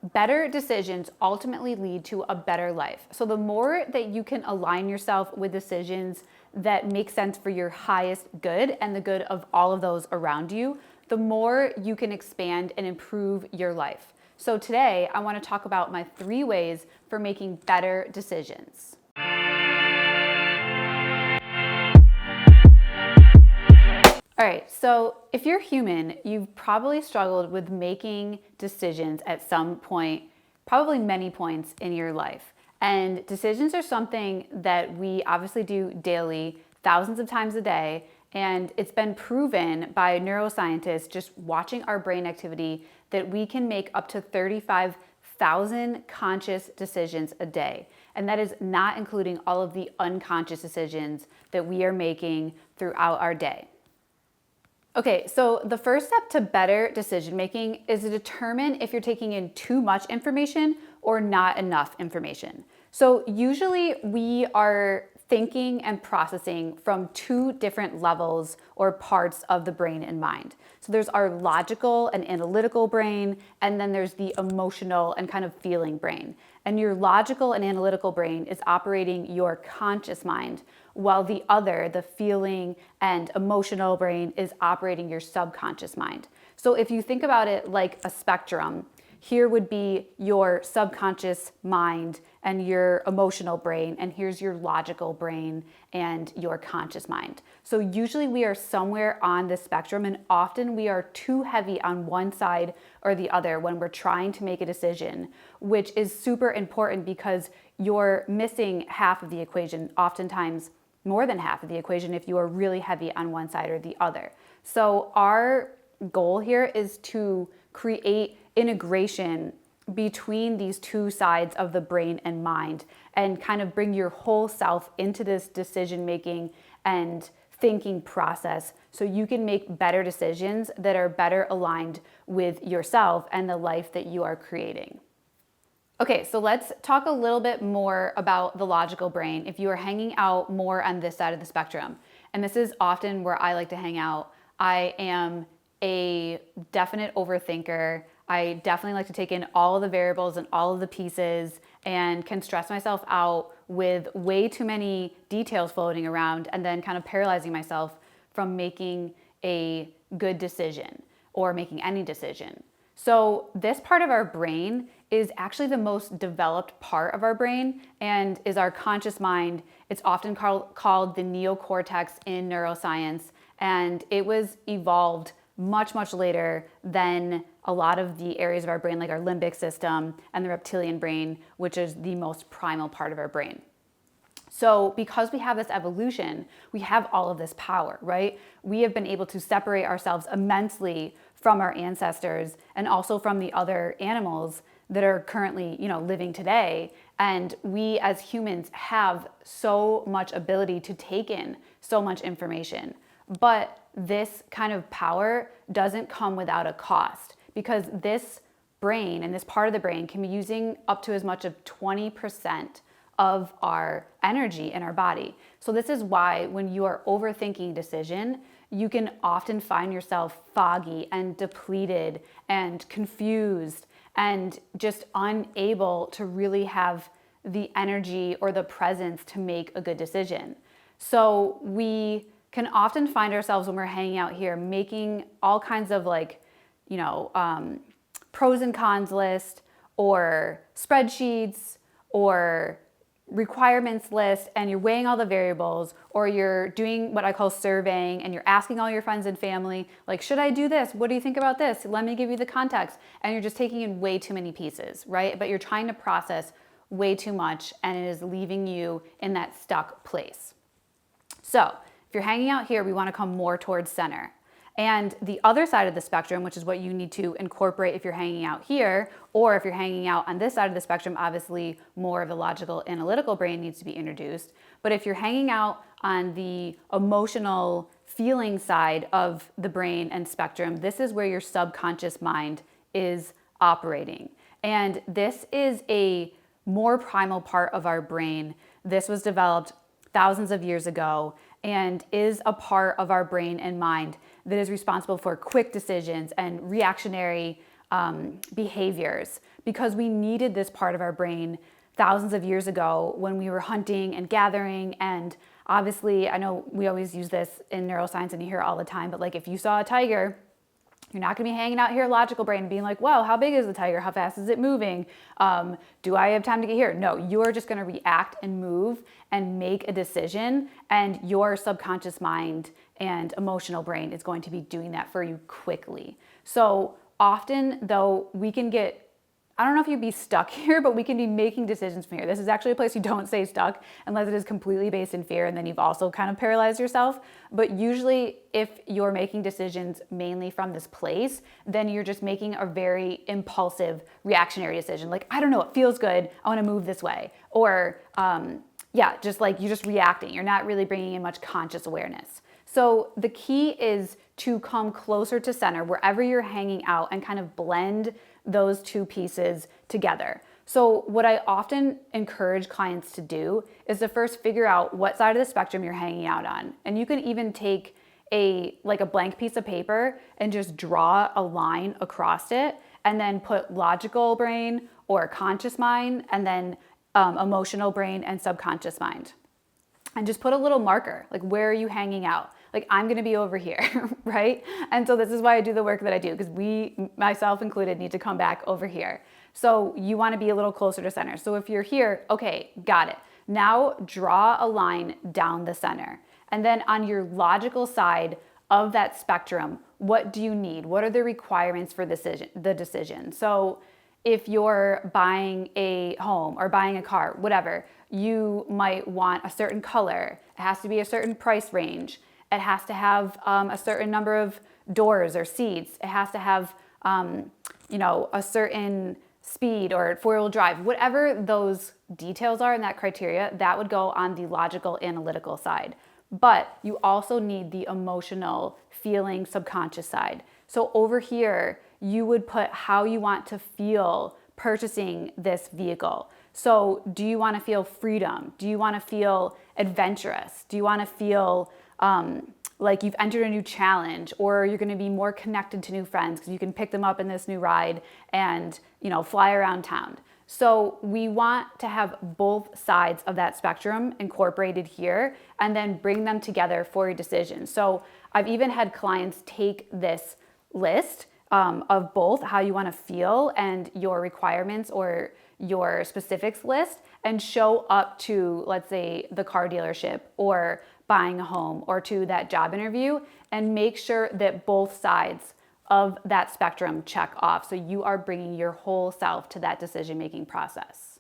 better decisions ultimately lead to a better life. So the more that you can align yourself with decisions that make sense for your highest good and the good of all of those around you, the more you can expand and improve your life. So today, I want to talk about my 3 ways for making better decisions. All right, so if you're human, you've probably struggled with making decisions at some point, probably many points in your life. And decisions are something that we obviously do daily, thousands of times a day. And it's been proven by neuroscientists just watching our brain activity that we can make up to 35,000 conscious decisions a day. And that is not including all of the unconscious decisions that we are making throughout our day. Okay, so the first step to better decision making is to determine if you're taking in too much information or not enough information. So usually we are thinking and processing from 2 different levels or parts of the brain and mind. So there's our logical and analytical brain, and then there's the emotional and kind of feeling brain. And your logical and analytical brain is operating your conscious mind, while the other, the feeling and emotional brain, is operating your subconscious mind. So if you think about it like a spectrum, here would be your subconscious mind and your emotional brain, and here's your logical brain and your conscious mind. So usually we are somewhere on the spectrum, and often we are too heavy on one side or the other when we're trying to make a decision, which is super important because you're missing half of the equation, oftentimes more than half of the equation if you are really heavy on one side or the other. So our goal here is to create integration between these 2 sides of the brain and mind and kind of bring your whole self into this decision making and thinking process so you can make better decisions that are better aligned with yourself and the life that you are creating. Okay, so let's talk a little bit more about the logical brain if you are hanging out more on this side of the spectrum. And this is often where I like to hang out. I am a definite overthinker. I definitely like to take in all of the variables and all of the pieces and can stress myself out with way too many details floating around and then kind of paralyzing myself from making a good decision or making any decision. So this part of our brain is actually the most developed part of our brain and is our conscious mind. It's often called the neocortex in neuroscience, and it was evolved much later than a lot of the areas of our brain, like our limbic system and the reptilian brain, which is the most primal part of our brain. So because we have this evolution, we have all of this power, right? We have been able to separate ourselves immensely from our ancestors and also from the other animals that are currently, living today. And we as humans have so much ability to take in so much information. But this kind of power doesn't come without a cost, because this brain and this part of the brain can be using up to as much of 20% of our energy in our body. So this is why when you are overthinking a decision, you can often find yourself foggy and depleted and confused and just unable to really have the energy or the presence to make a good decision. So we can often find ourselves when we're hanging out here making all kinds of pros and cons list or spreadsheets or requirements list, and you're weighing all the variables, or you're doing what I call surveying and you're asking all your friends and family, like, should I do this? What do you think about this? Let me give you the context. And you're just taking in way too many pieces, right? But you're trying to process way too much, and it is leaving you in that stuck place. So if you're hanging out here, we want to come more towards center. And the other side of the spectrum, which is what you need to incorporate if you're hanging out here, or if you're hanging out on this side of the spectrum, obviously more of the logical analytical brain needs to be introduced. But if you're hanging out on the emotional feeling side of the brain and spectrum, this is where your subconscious mind is operating. And this is a more primal part of our brain. This was developed thousands of years ago and is a part of our brain and mind that is responsible for quick decisions and reactionary behaviors. because we needed this part of our brain thousands of years ago when we were hunting and gathering. And obviously, I know we always use this in neuroscience and you hear it all the time, but like if you saw a tiger, you're not going to be hanging out here logical brain being like, wow, how big is the tiger? How fast is it moving? Do I have time to get here? No, you are just going to react and move and make a decision, and your subconscious mind and emotional brain is going to be doing that for you quickly. So often though, we can get, I don't know if you'd be stuck here, but we can be making decisions from here. This is actually a place you don't stay stuck unless it is completely based in fear, and then you've also kind of paralyzed yourself. But usually if you're making decisions mainly from this place, then you're just making a very impulsive reactionary decision. Like, I don't know, it feels good, I want to move this way. Or just like you're just reacting. You're not really bringing in much conscious awareness. So the key is to come closer to center wherever you're hanging out and kind of blend those two pieces together. So what I often encourage clients to do is to first figure out what side of the spectrum you're hanging out on. And you can even take a blank piece of paper and just draw a line across it, and then put logical brain or conscious mind, and then emotional brain and subconscious mind. And just put a little marker, like where are you hanging out? Like I'm gonna be over here, right? And so this is why I do the work that I do, because we, myself included, need to come back over here. So you wanna be a little closer to center. So if you're here, okay, got it. Now draw a line down the center. And then on your logical side of that spectrum, what do you need? What are the requirements for the decision? So if you're buying a home or buying a car, whatever, you might want a certain color. It has to be a certain price range. It has to have a certain number of doors or seats. It has to have, a certain speed or four-wheel drive. Whatever those details are in that criteria, that would go on the logical, analytical side. But you also need the emotional, feeling, subconscious side. So over here, you would put how you want to feel purchasing this vehicle. So do you want to feel freedom? Do you want to feel adventurous? Do you want to feel like you've entered a new challenge, or you're going to be more connected to new friends because you can pick them up in this new ride and, fly around town? So we want to have both sides of that spectrum incorporated here and then bring them together for your decision. So I've even had clients take this list of both how you want to feel and your requirements or your specifics list, and show up to, let's say, the car dealership or buying a home or to that job interview, and make sure that both sides of that spectrum check off, so you are bringing your whole self to that decision-making process.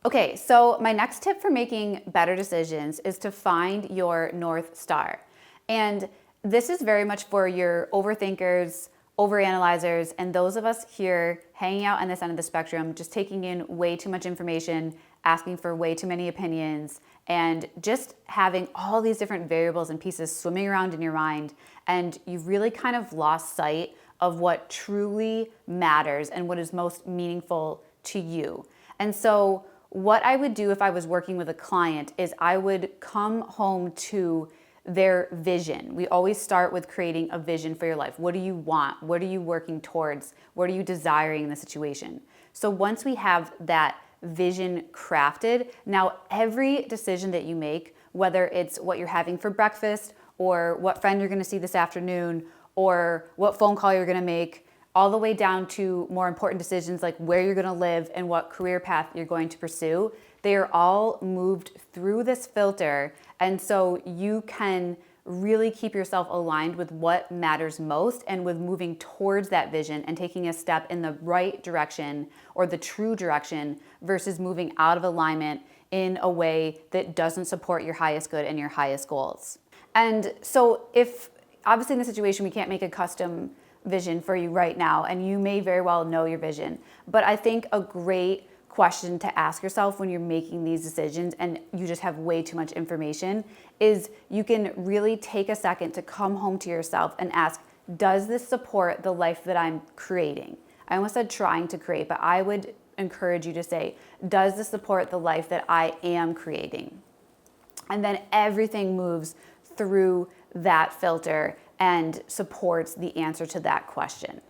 Okay, so my next tip for making better decisions is to find your North Star. And this is very much for your overthinkers, overanalyzers, and those of us here hanging out on this end of the spectrum, just taking in way too much information, asking for way too many opinions, and just having all these different variables and pieces swimming around in your mind, and you've really kind of lost sight of what truly matters and what is most meaningful to you. And so what I would do if I was working with a client is I would come home to their vision. We always start with creating a vision for your life. What do you want? What are you working towards? What are you desiring in the situation? So once we have that vision crafted, now every decision that you make, whether it's what you're having for breakfast or what friend you're gonna see this afternoon or what phone call you're gonna make, all the way down to more important decisions like where you're gonna live and what career path you're going to pursue, they are all moved through this filter. And so you can really keep yourself aligned with what matters most and with moving towards that vision and taking a step in the right direction or the true direction versus moving out of alignment in a way that doesn't support your highest good and your highest goals. And so if obviously in the situation, we can't make a custom vision for you right now, and you may very well know your vision. But I think a great question to ask yourself when you're making these decisions and you just have way too much information is you can really take a second to come home to yourself and ask, does this support the life that I'm creating? I almost said trying to create, but I would encourage you to say, does this support the life that I am creating? And then everything moves through that filter and supports the answer to that question.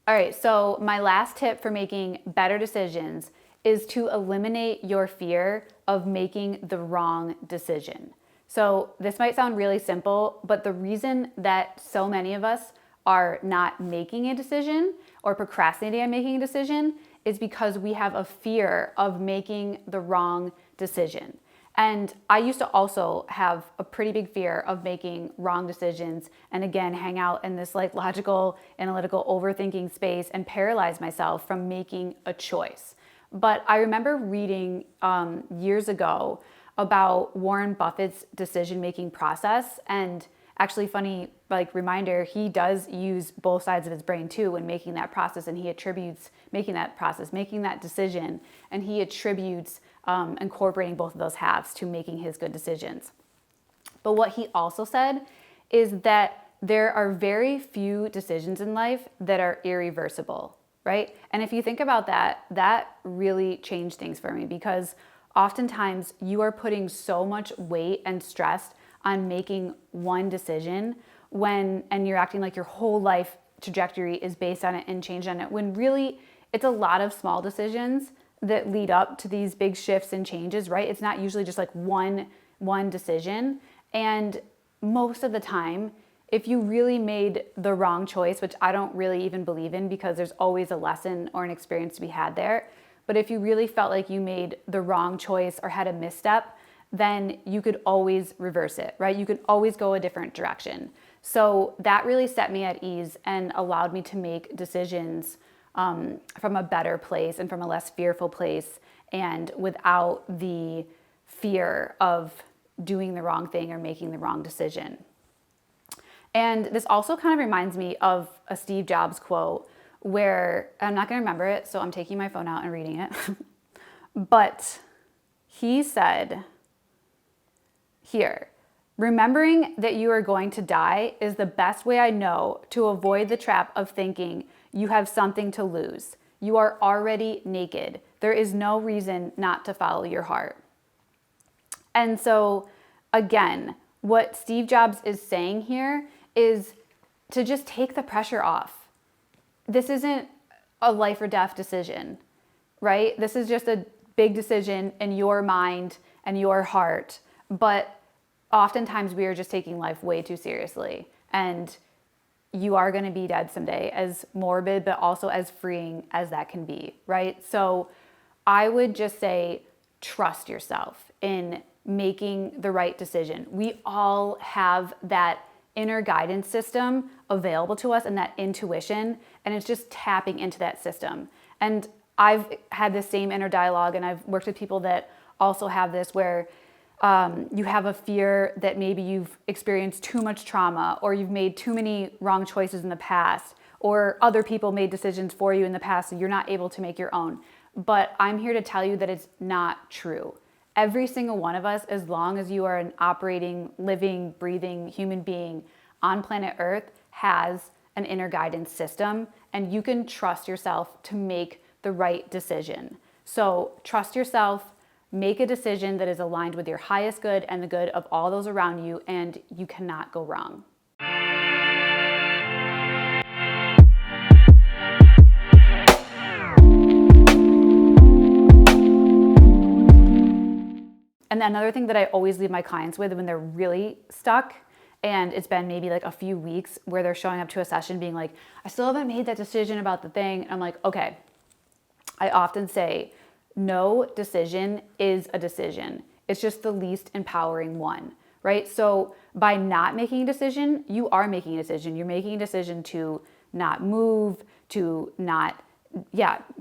All right, so my last tip for making better decisions is to eliminate your fear of making the wrong decision. So this might sound really simple, but the reason that so many of us are not making a decision or procrastinating on making a decision is because we have a fear of making the wrong decision. And I used to also have a pretty big fear of making wrong decisions and again, hang out in this like logical, analytical overthinking space and paralyze myself from making a choice. But I remember reading years ago about Warren Buffett's decision-making process, and actually funny like reminder, he does use both sides of his brain too when making that process, and he attributes making that decision, and he attributes incorporating both of those halves to making his good decisions. But what he also said is that there are very few decisions in life that are irreversible, right? And if you think about that, that really changed things for me, because oftentimes you are putting so much weight and stress on making one decision and you're acting like your whole life trajectory is based on it and changed on it, when really it's a lot of small decisions that lead up to these big shifts and changes, right? It's not usually just like one decision. And most of the time, if you really made the wrong choice, which I don't really even believe in because there's always a lesson or an experience to be had there, but if you really felt like you made the wrong choice or had a misstep, then you could always reverse it, right? You could always go a different direction. So that really set me at ease and allowed me to make decisions from a better place and from a less fearful place, and without the fear of doing the wrong thing or making the wrong decision. And this also kind of reminds me of a Steve Jobs quote where I'm not going to remember it, so I'm taking my phone out and reading it. But he said here, "Remembering that you are going to die is the best way I know to avoid the trap of thinking you have something to lose. You are already naked. There is no reason not to follow your heart." And so again, what Steve Jobs is saying here is to just take the pressure off. This isn't a life or death decision, right? This is just a big decision in your mind and your heart. But oftentimes we are just taking life way too seriously. And you are going to be dead someday, as morbid, but also as freeing as that can be, right? So I would just say, trust yourself in making the right decision. We all have that inner guidance system available to us and that intuition, and it's just tapping into that system. And I've had the same inner dialogue, and I've worked with people that also have this, where you have a fear that maybe you've experienced too much trauma, or you've made too many wrong choices in the past, or other people made decisions for you in the past and you're not able to make your own. But I'm here to tell you that it's not true. Every single one of us, as long as you are an operating, living, breathing human being on planet Earth, has an inner guidance system, and you can trust yourself to make the right decision. So trust yourself. Make a decision that is aligned with your highest good and the good of all those around you, and you cannot go wrong. And another thing that I always leave my clients with when they're really stuck, and it's been maybe like a few weeks where they're showing up to a session being like, I still haven't made that decision about the thing. And I'm like, okay. I often say, no decision is a decision. It's just the least empowering one, right? So by not making a decision, you are making a decision. You're making a decision to not move, to not,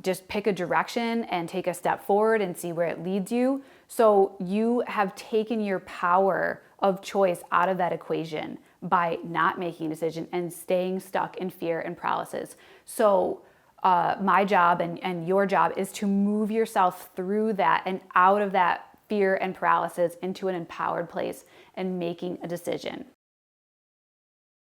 just pick a direction and take a step forward and see where it leads you. So you have taken your power of choice out of that equation by not making a decision and staying stuck in fear and paralysis. So my job and your job is to move yourself through that and out of that fear and paralysis into an empowered place and making a decision.